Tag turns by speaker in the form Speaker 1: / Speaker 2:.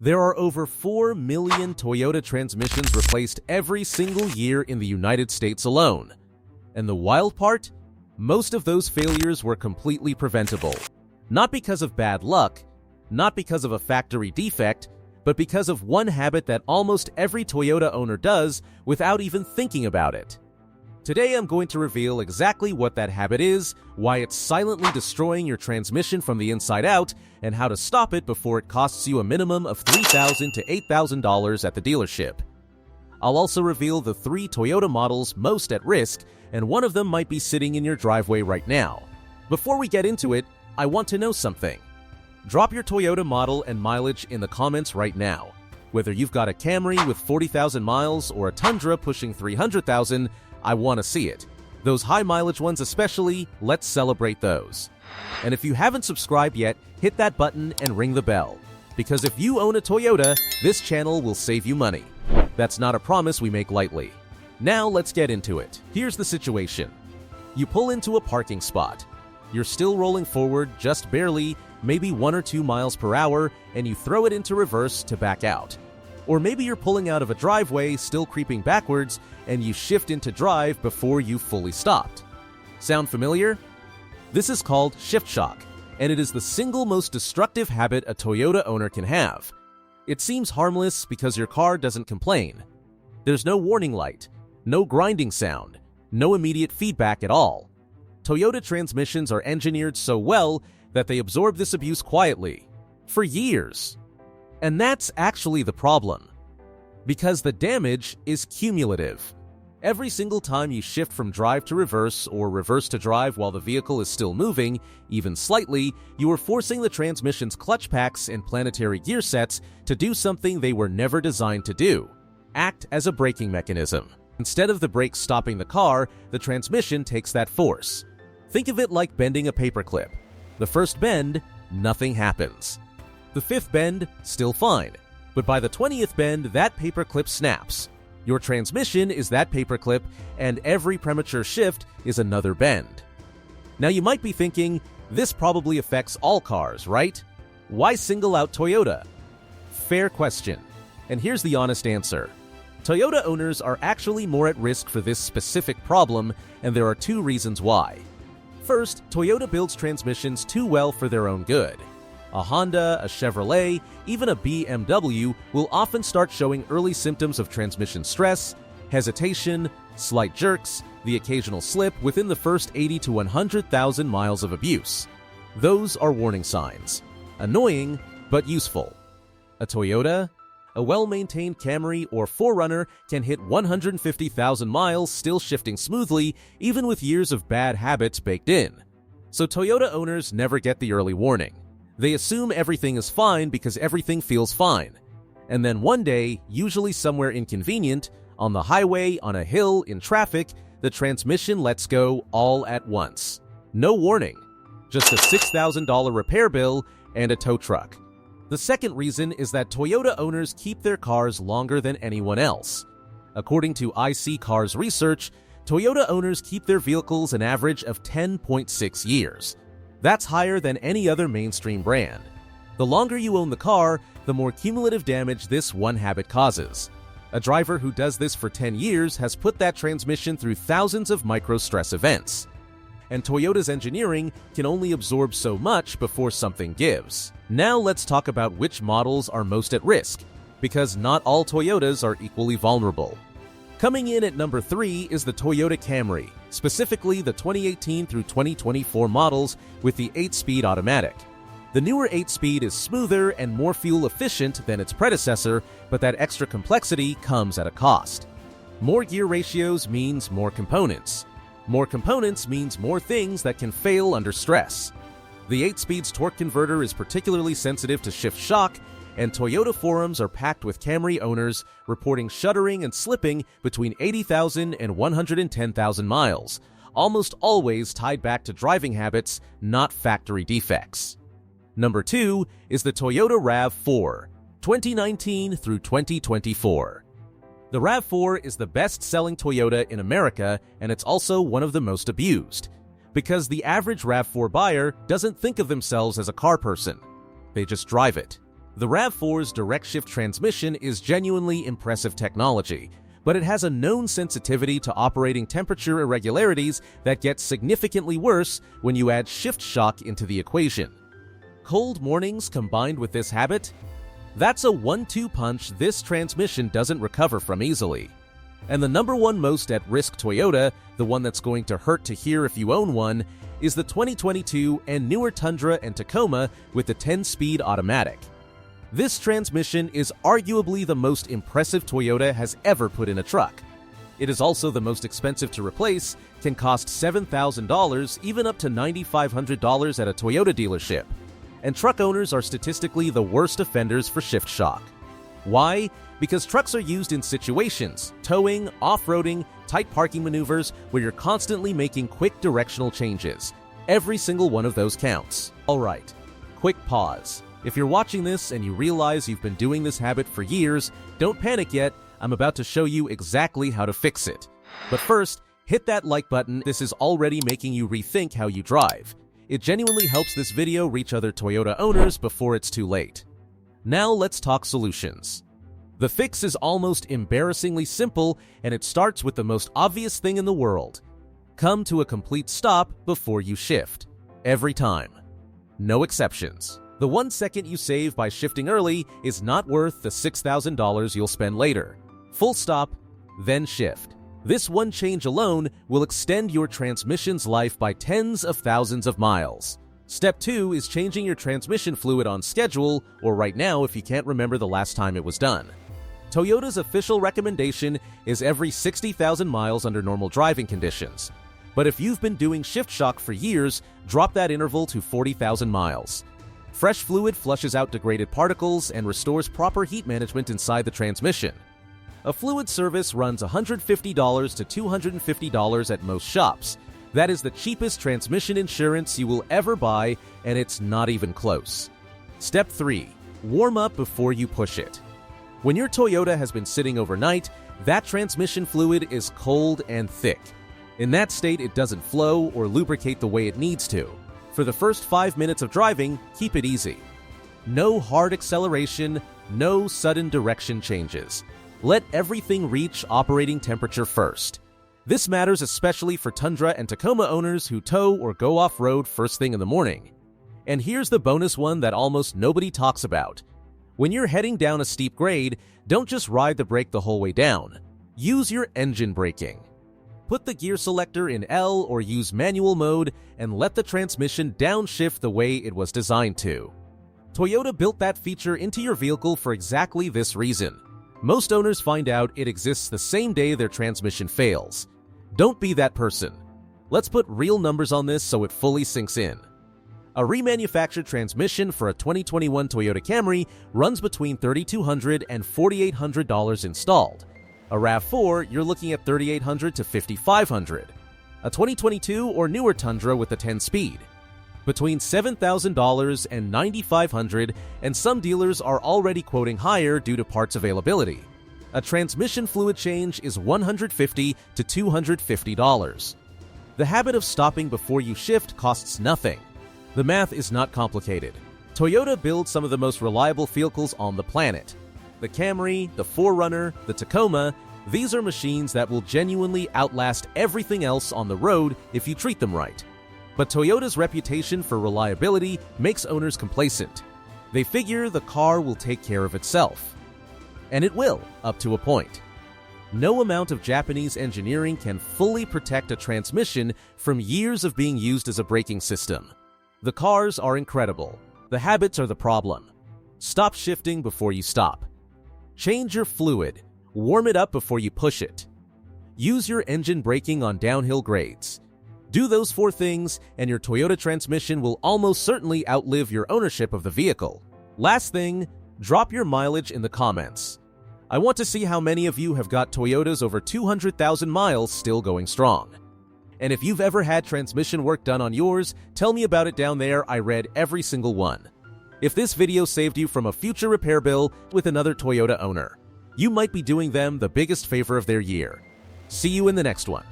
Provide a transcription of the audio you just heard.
Speaker 1: There are over 4 million Toyota transmissions replaced every single year in the United States alone. And the wild part? Most of those failures were completely preventable. Not because of bad luck, not because of a factory defect, but because of one habit that almost every Toyota owner does without even thinking about it. Today I'm going to reveal exactly what that habit is, why it's silently destroying your transmission from the inside out, and how to stop it before it costs you a minimum of $3,000 to $8,000 at the dealership. I'll also reveal the 3 Toyota models most at risk, and one of them might be sitting in your driveway right now. Before we get into it, I want to know something. Drop your Toyota model and mileage in the comments right now. Whether you've got a Camry with 40,000 miles or a Tundra pushing 300,000, I want to see it. Those high mileage ones especially, let's celebrate those. And if you haven't subscribed yet, hit that button and ring the bell. Because if you own a Toyota, this channel will save you money. That's not a promise we make lightly. Now let's get into it. Here's the situation. You pull into a parking spot. You're still rolling forward just barely, maybe 1 or 2 miles per hour, and you throw it into reverse to back out. Or maybe you're pulling out of a driveway, still creeping backwards, and you shift into drive before you fully stopped. Sound familiar? This is called shift shock, and it is the single most destructive habit a Toyota owner can have. It seems harmless because your car doesn't complain. There's no warning light, no grinding sound, no immediate feedback at all. Toyota transmissions are engineered so well that they absorb this abuse quietly, for years. And that's actually the problem, because the damage is cumulative. Every single time you shift from drive to reverse or reverse to drive while the vehicle is still moving, even slightly, you are forcing the transmission's clutch packs and planetary gear sets to do something they were never designed to do: act as a braking mechanism. Instead of the brakes stopping the car, the transmission takes that force. Think of it like bending a paperclip. The first bend, nothing happens. The 5th bend, still fine. But by the 20th bend, that paperclip snaps. Your transmission is that paperclip, and every premature shift is another bend. Now you might be thinking, this probably affects all cars, right? Why single out Toyota? Fair question. And here's the honest answer. Toyota owners are actually more at risk for this specific problem, and there are 2 reasons why. First, Toyota builds transmissions too well for their own good. A Honda, a Chevrolet, even a BMW will often start showing early symptoms of transmission stress, hesitation, slight jerks, the occasional slip within the first 80 to 100,000 miles of abuse. Those are warning signs. Annoying, but useful. A Toyota, a well-maintained Camry or 4Runner can hit 150,000 miles still shifting smoothly, even with years of bad habits baked in. So Toyota owners never get the early warning. They assume everything is fine because everything feels fine. And then one day, usually somewhere inconvenient, on the highway, on a hill, in traffic, the transmission lets go all at once. No warning. Just a $6,000 repair bill and a tow truck. The second reason is that Toyota owners keep their cars longer than anyone else. According to IC Cars research, Toyota owners keep their vehicles an average of 10.6 years. That's higher than any other mainstream brand. The longer you own the car, the more cumulative damage this one habit causes. A driver who does this for 10 years has put that transmission through thousands of micro-stress events. And Toyota's engineering can only absorb so much before something gives. Now let's talk about which models are most at risk, because not all Toyotas are equally vulnerable. Coming in at number 3 is the Toyota Camry, specifically the 2018 through 2024 models with the 8-speed automatic. The newer 8-speed is smoother and more fuel efficient than its predecessor, but that extra complexity comes at a cost. More gear ratios means more components. More components means more things that can fail under stress. The 8-speed's torque converter is particularly sensitive to shift shock, and Toyota forums are packed with Camry owners reporting shuddering and slipping between 80,000 and 110,000 miles, almost always tied back to driving habits, not factory defects. Number 2 is the Toyota RAV4, 2019 through 2024. The RAV4 is the best-selling Toyota in America, and it's also one of the most abused, because the average RAV4 buyer doesn't think of themselves as a car person. They just drive it. The RAV4's direct shift transmission is genuinely impressive technology, but it has a known sensitivity to operating temperature irregularities that gets significantly worse when you add shift shock into the equation. Cold mornings combined with this habit? That's a 1-2 punch this transmission doesn't recover from easily. And the number one most at-risk Toyota, the one that's going to hurt to hear if you own one, is the 2022 and newer Tundra and Tacoma with the 10-speed automatic. This transmission is arguably the most impressive Toyota has ever put in a truck. It is also the most expensive to replace, can cost $7,000, even up to $9,500 at a Toyota dealership. And truck owners are statistically the worst offenders for shift shock. Why? Because trucks are used in situations, towing, off-roading, tight parking maneuvers, where you're constantly making quick directional changes. Every single one of those counts. Alright, quick pause. If you're watching this and you realize you've been doing this habit for years, don't panic yet, I'm about to show you exactly how to fix it. But first, hit that like button. This is already making you rethink how you drive. It genuinely helps this video reach other Toyota owners before it's too late. Now let's talk solutions. The fix is almost embarrassingly simple, and it starts with the most obvious thing in the world. Come to a complete stop before you shift. Every time. No exceptions. The 1 second you save by shifting early is not worth the $6,000 you'll spend later. Full stop, then shift. This one change alone will extend your transmission's life by tens of thousands of miles. Step 2 is changing your transmission fluid on schedule, or right now if you can't remember the last time it was done. Toyota's official recommendation is every 60,000 miles under normal driving conditions. But if you've been doing shift shock for years, drop that interval to 40,000 miles. Fresh fluid flushes out degraded particles and restores proper heat management inside the transmission. A fluid service runs $150 to $250 at most shops. That is the cheapest transmission insurance you will ever buy, and it's not even close. Step 3. Warm up before you push it. When your Toyota has been sitting overnight, that transmission fluid is cold and thick. In that state, it doesn't flow or lubricate the way it needs to. For the first 5 minutes of driving, keep it easy. No hard acceleration, no sudden direction changes. Let everything reach operating temperature first. This matters especially for Tundra and Tacoma owners who tow or go off-road first thing in the morning. And here's the bonus one that almost nobody talks about. When you're heading down a steep grade, don't just ride the brake the whole way down. Use your engine braking. Put the gear selector in L or use manual mode and let the transmission downshift the way it was designed to. Toyota built that feature into your vehicle for exactly this reason. Most owners find out it exists the same day their transmission fails. Don't be that person. Let's put real numbers on this so it fully sinks in. A remanufactured transmission for a 2021 Toyota Camry runs between $3,200 and $4,800 installed. A RAV4, you're looking at $3,800 to $5,500. A 2022 or newer Tundra with a 10-speed. Between $7,000 and $9,500, and some dealers are already quoting higher due to parts availability. A transmission fluid change is $150 to $250. The habit of stopping before you shift costs nothing. The math is not complicated. Toyota builds some of the most reliable vehicles on the planet. The Camry, the 4Runner, the Tacoma, these are machines that will genuinely outlast everything else on the road if you treat them right. But Toyota's reputation for reliability makes owners complacent. They figure the car will take care of itself. And it will, up to a point. No amount of Japanese engineering can fully protect a transmission from years of being used as a braking system. The cars are incredible. The habits are the problem. Stop shifting before you stop. Change your fluid. Warm it up before you push it. Use your engine braking on downhill grades. Do those 4 things, and your Toyota transmission will almost certainly outlive your ownership of the vehicle. Last thing, drop your mileage in the comments. I want to see how many of you have got Toyotas over 200,000 miles still going strong. And if you've ever had transmission work done on yours, tell me about it down there. I read every single one. If this video saved you from a future repair bill with another Toyota owner, you might be doing them the biggest favor of their year. See you in the next one.